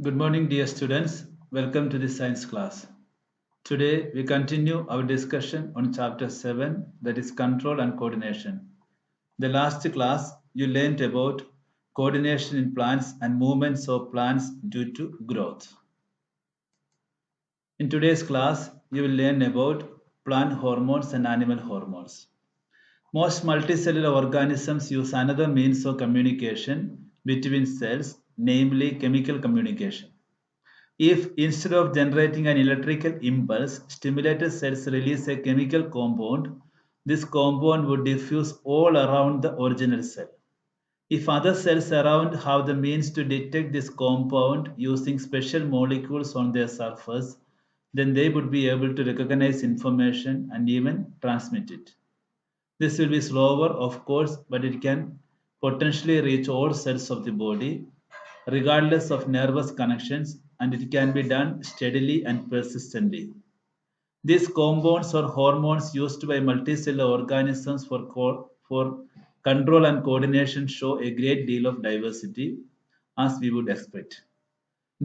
Good morning, dear students. Welcome to the science class. Today, we continue our discussion on chapter 7, that is control and coordination. The last class, you learned about coordination in plants and movements of plants due to growth. In today's class, you will learn about plant hormones and animal hormones. Most multicellular organisms use another means of communication between cells, namely chemical communication. If instead of generating an electrical impulse, stimulated cells release a chemical compound, this compound would diffuse all around the original cell. If other cells around have the means to detect this compound using special molecules on their surface, then they would be able to recognize information and even transmit it. This will be slower, of course, but it can potentially reach all cells of the body, regardless of nervous connections, and it can be done steadily and persistently. These compounds or hormones used by multicellular organisms for control and coordination show a great deal of diversity, as we would expect.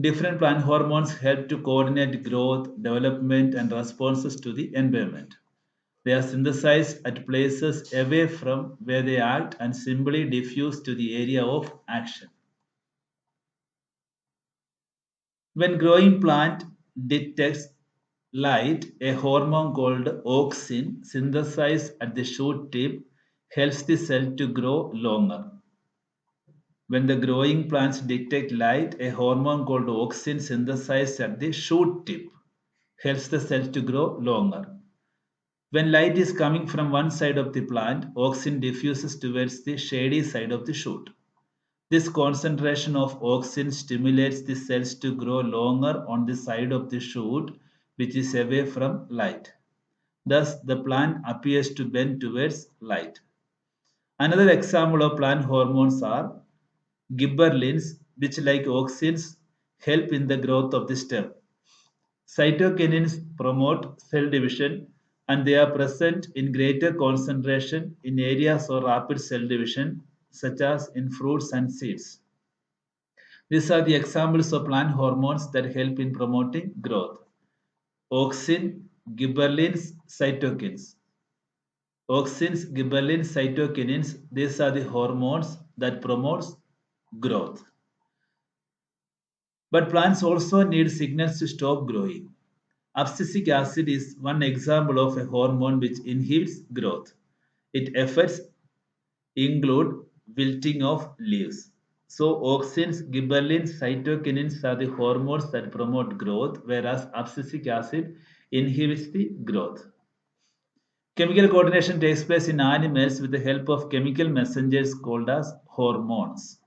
Different plant hormones help to coordinate growth, development, and responses to the environment. They are synthesized at places away from where they act and simply diffuse to the area of action. When growing plant detects light, a hormone called auxin synthesized at the shoot tip helps the cell to grow longer. When the growing plants detect light, a hormone called auxin synthesized at the shoot tip helps the cell to grow longer. When light is coming from one side of the plant, auxin diffuses towards the shady side of the shoot. This concentration of auxin stimulates the cells to grow longer on the side of the shoot which is away from light. Thus, the plant appears to bend towards light. Another example of plant hormones are gibberellins, which, like auxins, help in the growth of the stem. Cytokinins promote cell division and they are present in greater concentration in areas of rapid cell division, such as in fruits and seeds. These are the examples of plant hormones that help in promoting growth. Auxin, gibberellins, cytokines. Auxins, gibberellins, cytokinins, these are the hormones that promotes growth. But plants also need signals to stop growing. Abscisic acid is one example of a hormone which inhibits growth. Its effects include wilting of leaves. So, auxins, gibberellins, cytokinins are the hormones that promote growth, whereas abscisic acid inhibits the growth. Chemical coordination takes place in animals with the help of chemical messengers called as hormones.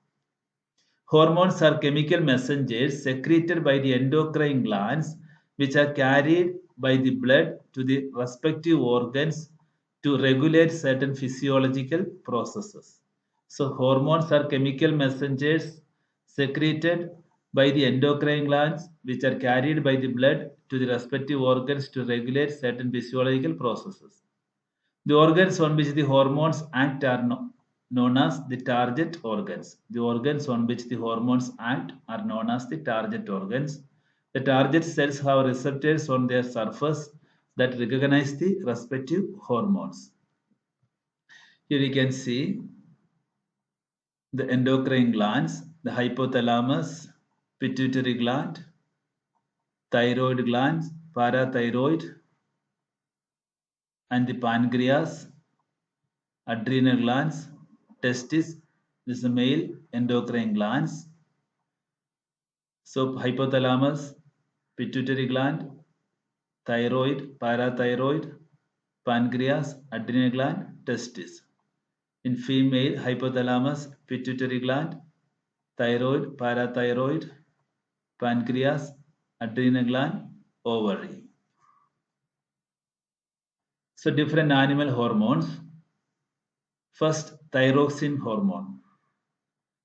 Hormones are chemical messengers secreted by the endocrine glands, which are carried by the blood to the respective organs to regulate certain physiological processes. So, hormones are chemical messengers secreted by the endocrine glands, which are carried by the blood to the respective organs to regulate certain physiological processes. The organs on which the hormones act are known as the target organs. The organs on which the hormones act are known as the target organs. The target cells have receptors on their surface that recognize the respective hormones. Here you can see the endocrine glands, the hypothalamus, pituitary gland, thyroid glands, parathyroid, and the pancreas, adrenal glands, testis, this is the male endocrine glands. So hypothalamus, pituitary gland, thyroid, parathyroid, pancreas, adrenal gland, testis. In female, hypothalamus, pituitary gland, thyroid, parathyroid, pancreas, adrenal gland, ovary. So different animal hormones. First, thyroxine hormone.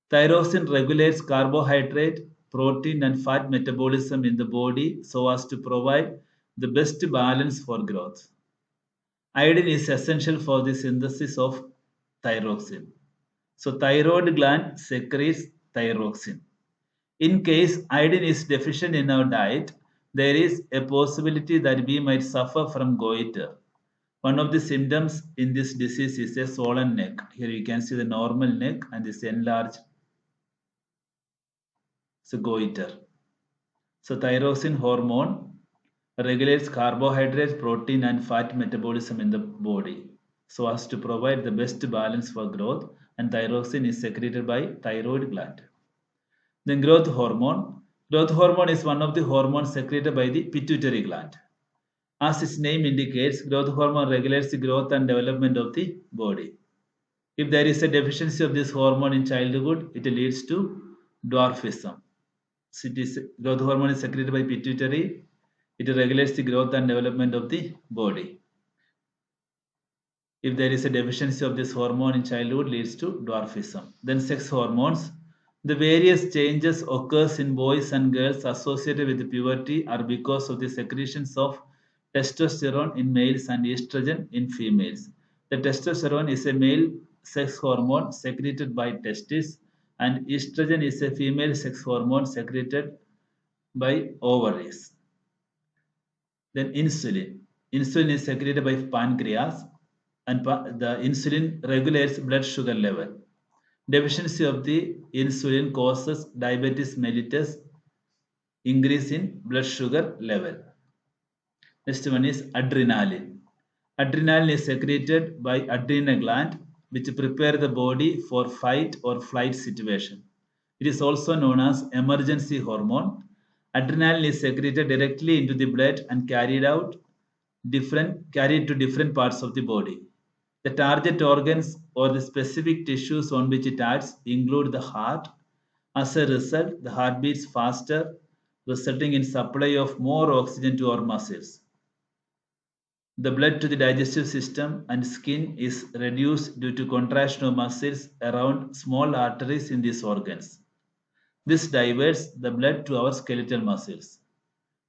Thyroxine regulates carbohydrate, protein, and fat metabolism in the body so as to provide the best balance for growth. Iodine is essential for the synthesis of thyroxine. So, thyroid gland secretes thyroxine. In case iodine is deficient in our diet, there is a possibility that we might suffer from goiter. One of the symptoms in this disease is a swollen neck. Here you can see the normal neck and this enlarged goiter. So thyroxine hormone regulates carbohydrate, protein and fat metabolism in the body so as to provide the best balance for growth, and thyroxine is secreted by thyroid gland. Then growth hormone. Growth hormone is one of the hormones secreted by the pituitary gland. As its name indicates, growth hormone regulates the growth and development of the body. If there is a deficiency of this hormone in childhood, it leads to dwarfism. Growth hormone is secreted by pituitary. It regulates the growth and development of the body. If there is a deficiency of this hormone in childhood, leads to dwarfism. Then sex hormones. The various changes occurs in boys and girls associated with puberty are because of the secretions of testosterone in males and estrogen in females. The testosterone is a male sex hormone secreted by testes, and estrogen is a female sex hormone secreted by ovaries. Then insulin. Insulin is secreted by pancreas, and the insulin regulates blood sugar level. Deficiency of the insulin causes diabetes mellitus, increase in blood sugar level. Next one is adrenaline. Adrenaline is secreted by adrenal gland, which prepare the body for fight or flight situation. It is also known as emergency hormone. Adrenaline is secreted directly into the blood and carried to different parts of the body. The target organs or the specific tissues on which it acts include the heart. As a result, the heart beats faster, resulting in supply of more oxygen to our muscles. The blood to the digestive system and skin is reduced due to contraction of muscles around small arteries in these organs. This diverts the blood to our skeletal muscles.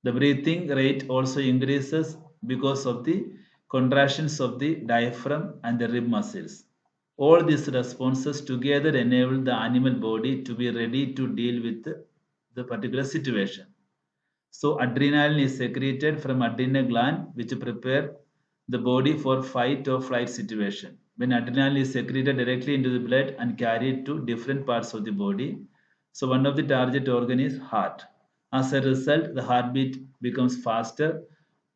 The breathing rate also increases because of the contractions of the diaphragm and the rib muscles. All these responses together enable the animal body to be ready to deal with the particular situation. So adrenaline is secreted from adrenal gland, which prepare the body for fight or flight situation. When adrenaline is secreted directly into the blood and carried to different parts of the body, so one of the target organ is heart. As a result, the heartbeat becomes faster,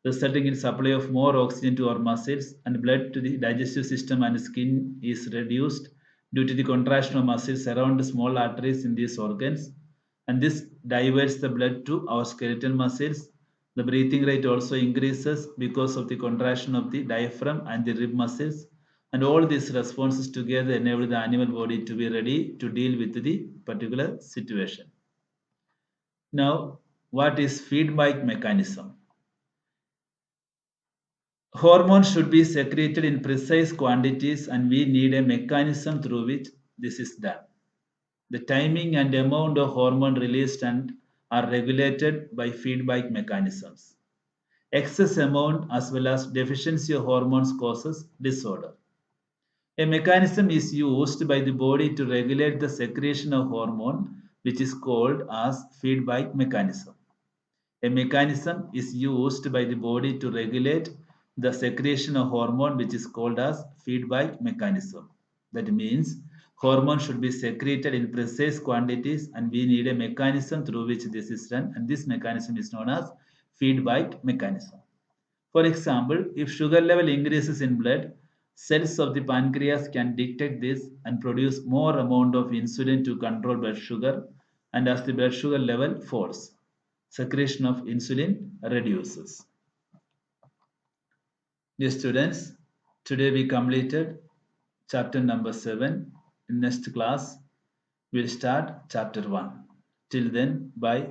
resulting in supply of more oxygen to our muscles, and blood to the digestive system and skin is reduced due to the contraction of muscles around the small arteries in these organs, and this diverts the blood to our skeletal muscles. The breathing rate also increases because of the contraction of the diaphragm and the rib muscles, and all these responses together enable the animal body to be ready to deal with the particular situation. Now, what is feedback mechanism? Hormones should be secreted in precise quantities, and we need a mechanism through which this is done. The timing and amount of hormone released and are regulated by feedback mechanisms. Excess amount as well as deficiency of hormones causes disorder. A mechanism is used by the body to regulate the secretion of hormone, which is called as feedback mechanism. A mechanism is used by the body to regulate the secretion of hormone, which is called as feedback mechanism. That means hormone should be secreted in precise quantities, and we need a mechanism through which this is done, and this mechanism is known as feedback mechanism. For example, if sugar level increases in blood, cells of the pancreas can detect this and produce more amount of insulin to control blood sugar, and as the blood sugar level falls, secretion of insulin reduces. Dear students, today we completed chapter number 7. In next class, we'll start chapter 1. Till then, bye.